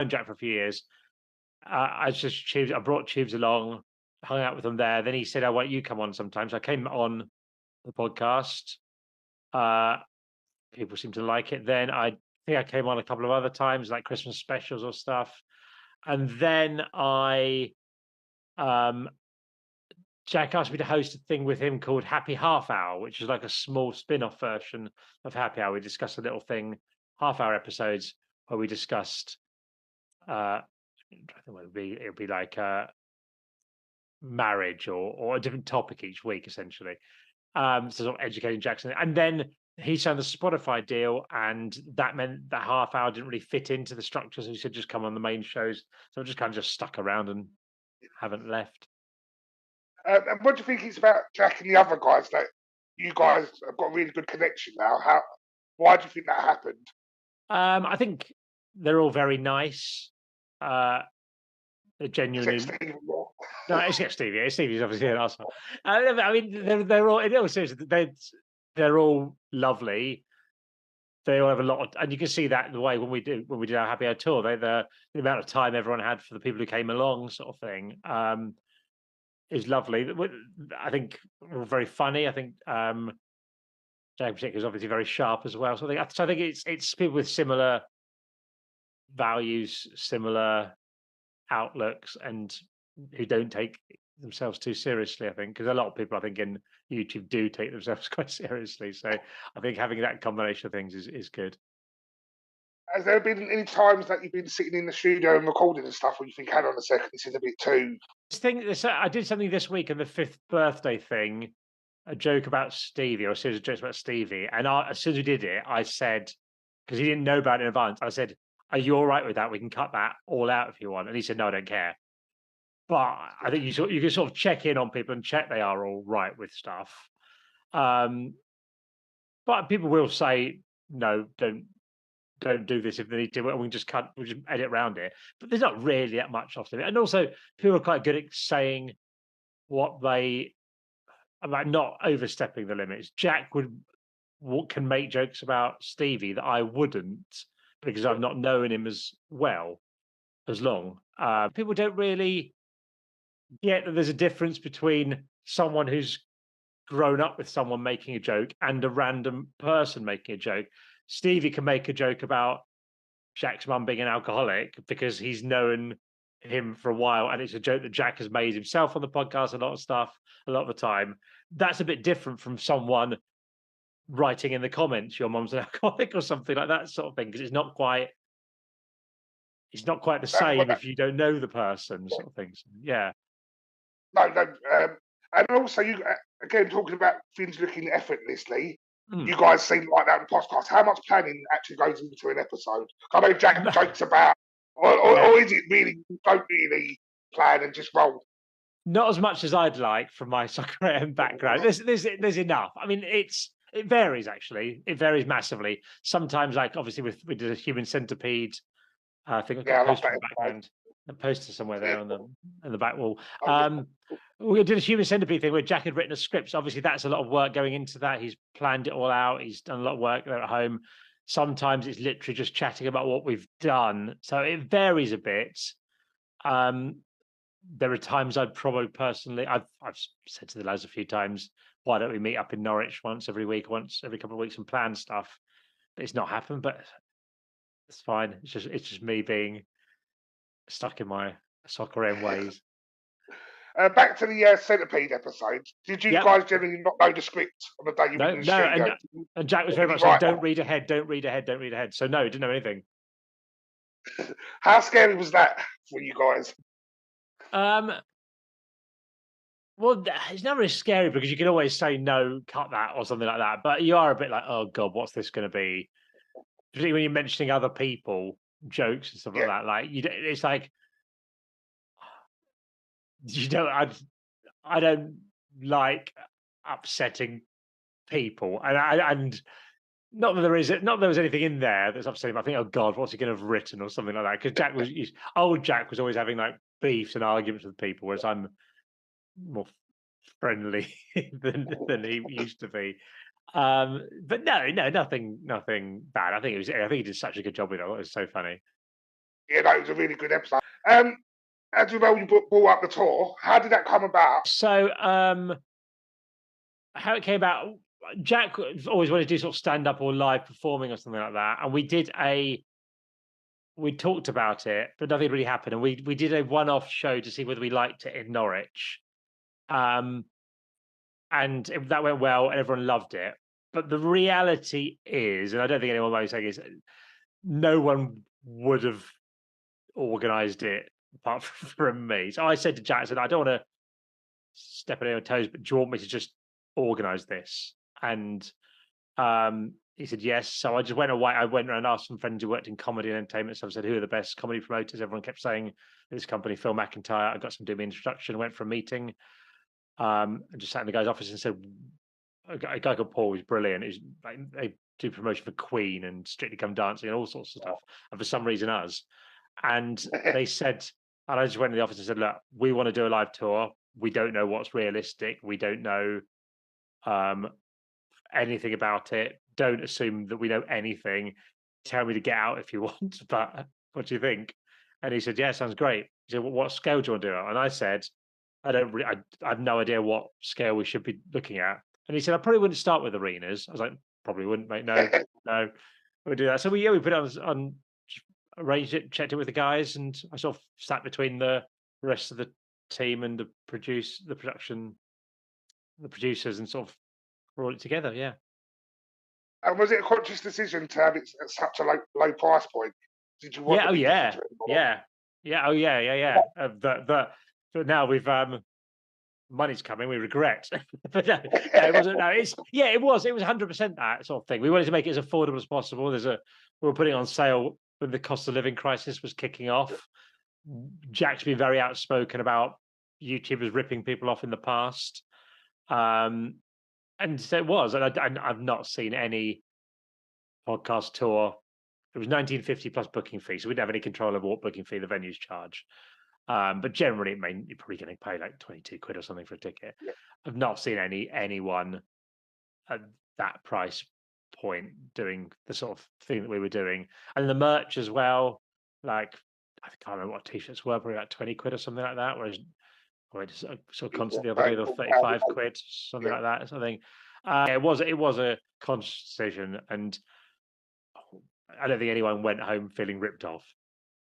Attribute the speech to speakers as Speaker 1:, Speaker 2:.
Speaker 1: known Jack for a few years. I brought Tubes along, hung out with him there. Then he said, "Oh, why don't you come on sometimes?" I came on the podcast. Uh, People seem to like it. Then I think I came on a couple of other times, like Christmas specials or stuff. And then um, Jack asked me to host a thing with him called Happy Half Hour, which is like a small spin-off version of Happy Hour. We discussed a little thing, half-hour episodes where we discussed. I think it would be like marriage or a different topic each week, essentially. So sort of educating Jackson, and then he signed the Spotify deal, and that meant that half hour didn't really fit into the structure. So he said just come on the main shows. So I just kind of just stuck around and haven't left.
Speaker 2: And what do you think it's about Jack and the other guys that you guys have got a really good connection now? Why do you think that happened?
Speaker 1: I think they're all very nice. They're genuinely.
Speaker 2: Except Stephen Moore.
Speaker 1: No, except Stevie. Stevie's obviously an asshole. I mean, they're all. In all seriousness, they're all lovely. They all have a lot, and you can see that in the way when we did our Happy Hour tour. The amount of time everyone had for the people who came along, sort of thing, is lovely. I think we're very funny. I think Jack in particular is obviously very sharp as well. So I think it's people with similar values, similar outlooks, and who don't take themselves too seriously. I think because a lot of people, I think, in YouTube do take themselves quite seriously. So I think having that combination of things is good.
Speaker 2: Has there been any times that you've been sitting in the studio and recording and stuff where you think, hang on a second, this is a bit too.
Speaker 1: I did something this week on the 5th birthday thing, a joke about Stevie, or a series of jokes about Stevie. And as soon as we did it, I said, because he didn't know about it in advance, I said, "Are you all right with that? We can cut that all out if you want." And he said, "No, I don't care." But I think you can sort of check in on people and check they are all right with stuff. But people will say, "No, don't do this if they need to. We can just edit around it." But there's not really that much off of it. And also, people are quite good at saying what they about not overstepping the limits. Jack can make jokes about Stevie that I wouldn't because I've not known him as well as long. People don't really get that there's a difference between someone who's grown up with someone making a joke and a random person making a joke. Stevie can make a joke about Jack's mum being an alcoholic because he's known him for a while, and it's a joke that Jack has made himself on the podcast, a lot of the time. That's a bit different from someone writing in the comments, "Your mum's an alcoholic," or something like that sort of thing, because it's not quite the same if you don't know the person, sort of things. Yeah.
Speaker 2: No, no. And also, you again talking about things looking effortlessly. You guys seem like that in the podcast. How much planning actually goes into an episode? I know Jack jokes about, or is it really you don't really plan and just roll?
Speaker 1: Not as much as I'd like from my soccer background. There's enough. I mean, it varies actually. It varies massively. Sometimes, like obviously, we did a human centipede. I think I've got a poster in the background. A poster somewhere there on the back wall. We did a human centipede thing where Jack had written a script. So obviously, that's a lot of work going into that. He's planned it all out. He's done a lot of work there at home. Sometimes it's literally just chatting about what we've done. So it varies a bit. There are times I'd probably personally, I've said to the lads a few times, why don't we meet up in Norwich once every couple of weeks and plan stuff? But it's not happened. But it's fine. It's just me being stuck in my soccer end ways.
Speaker 2: Back to the centipede episode. Did you guys generally not know the script on the day you were in the studio?
Speaker 1: And Jack was very much like, "Don't read ahead, don't read ahead, don't read ahead." So no, didn't know anything.
Speaker 2: How scary was that for you guys?
Speaker 1: Well, it's never as scary because you can always say no, cut that or something like that. But you are a bit like, "Oh God, what's this going to be?" Particularly when you're mentioning other people, jokes and stuff like that. Like it's like I don't like upsetting people, and not that there was anything in there that's upsetting. I think, oh God, what's he going to have written or something like that? Because old Jack was always having like beefs and arguments with people, whereas I'm more friendly than he used to be. But no, nothing bad. I think he did such a good job with it. It was so funny.
Speaker 2: Yeah, that was a really good episode. As well, you brought up the tour. How did that come about?
Speaker 1: So, how it came about, Jack always wanted to do sort of stand-up or live performing or something like that, and we talked about it, but nothing really happened, and we did a one-off show to see whether we liked it in Norwich. And that went well, and everyone loved it. But the reality is, and I don't think anyone might be saying is, no one would have organised it apart from me. So I said to Jack, I said, I don't want to step on anyone's toes, but do you want me to just organise this? And he said yes. So I just went away. I went around and asked some friends who worked in comedy and entertainment. So I said, who are the best comedy promoters? Everyone kept saying this company, Phil McIntyre. I got some doing introduction, went for a meeting, and just sat in the guy's office and said, a guy called Paul was brilliant. He's like, they do promotion for Queen and Strictly Come Dancing and all sorts of stuff. And for some reason, us. And they said, and I just went in the office and said, look, we want to do a live tour. We don't know what's realistic. We don't know anything about it. Don't assume that we know anything. Tell me to get out if you want, but what do you think? And he said, yeah, sounds great. He said, well, what scale do you want to do it? And I said, I have no idea what scale we should be looking at. And he said, I probably wouldn't start with arenas. I was like, probably wouldn't, mate. No, we'll do that. So we put it on, arranged it, checked it with the guys, and I sort of sat between the rest of the team and the producers, and sort of brought it together. Yeah.
Speaker 2: And was it a conscious decision to have it at such a low price point? Did you want?
Speaker 1: Yeah. Oh yeah. Yeah. Yeah. Oh yeah. Yeah. Yeah. But now we've money's coming. We regret. But no, it wasn't. No, it was 100% that sort of thing. We wanted to make it as affordable as possible. We were putting it on sale when the cost of living crisis was kicking off. Jack's been very outspoken about YouTubers ripping people off in the past. And so it was. And I've not seen any podcast tour. It was 1950 plus booking fee, so we didn't have any control over what booking fee the venues charge. But generally, you're probably going to pay like 22 quid or something for a ticket.
Speaker 2: Yeah.
Speaker 1: I've not seen anyone at that price point doing the sort of thing that we were doing, and the merch as well. Like I can't remember what t-shirts were, probably about 20 quid or something like that. Whereas I saw Concert the other day, they were 35 quid, something like that. Something. It was a conscious decision, and I don't think anyone went home feeling ripped off.